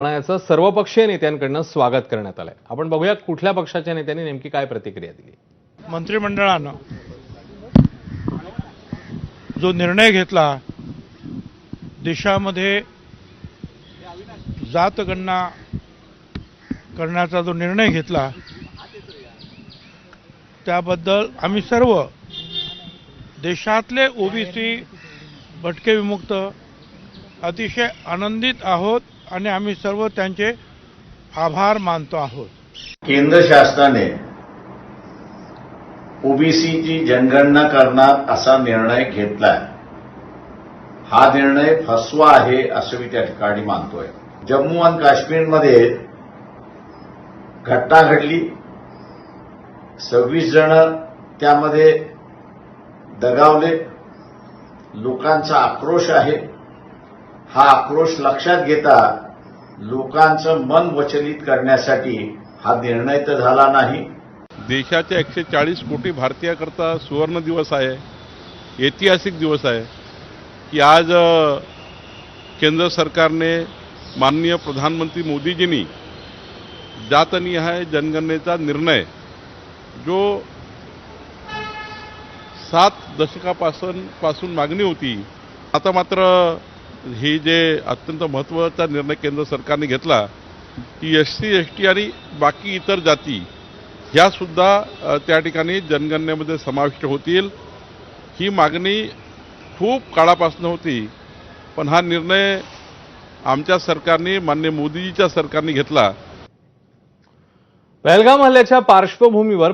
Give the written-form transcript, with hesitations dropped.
याचं सर्वपक्षीय नेत्यांकडून स्वागत करण्यात आलंय। आपण बघूया कुठल्या पक्षाच्या नेत्यांनी नेमकी काय प्रतिक्रिया दिली। मंत्रिमंडळानं जो निर्णय घेतला, देशामध्ये जातगणना करण्याचा जो निर्णय घेतला, त्याबद्दल आम्ही सर्व देशातले ओबीसी भटके विमुक्त अतिशय आनंदित आहोत आणि आम्ही सर्व त्यांचे आभार मानतो आहोत। केंद्र शासनाने ओबीसीची जनगणना करणार असा निर्णय घेतलाय। हा निर्णय फसवा आहे असं मी त्या ठिकाणी मानतोय। जम्मू आणि काश्मीरमध्ये घटना घडली, 26 जण त्यामध्ये दगावले। लोकांचा आक्रोश आहे। हा आक्रोश लक्षात घेता लोकांचं मन वचलित करण्यासाठी हा निर्णय तर झाला नाही। देशाच्या 140 कोटी भारतीयाकरता सुवर्ण दिवस आहे, ऐतिहासिक दिवस आहे की आज केंद्र सरकारने माननीय प्रधानमंत्री मोदीजींनी जातनिहाय जनगणनेचा निर्णय जो 7 दशकापासून मागणी होती, आता मात्र हे जे अत्यंत महत्त्वाचा निर्णय केंद्र सरकारने घेतला की SC ST आणि बाकी इतर जाती ह्या सुद्धा त्या ठिकाणी जनगणनेमध्ये समाविष्ट होतील। ही मागणी खूप काळापासून होती, पण हा निर्णय आमच्या सरकारने माननीय मोदीजीच्या सरकारने घेतला। पहलगाम हल्ल्याच्या पार्श्वभूमीवर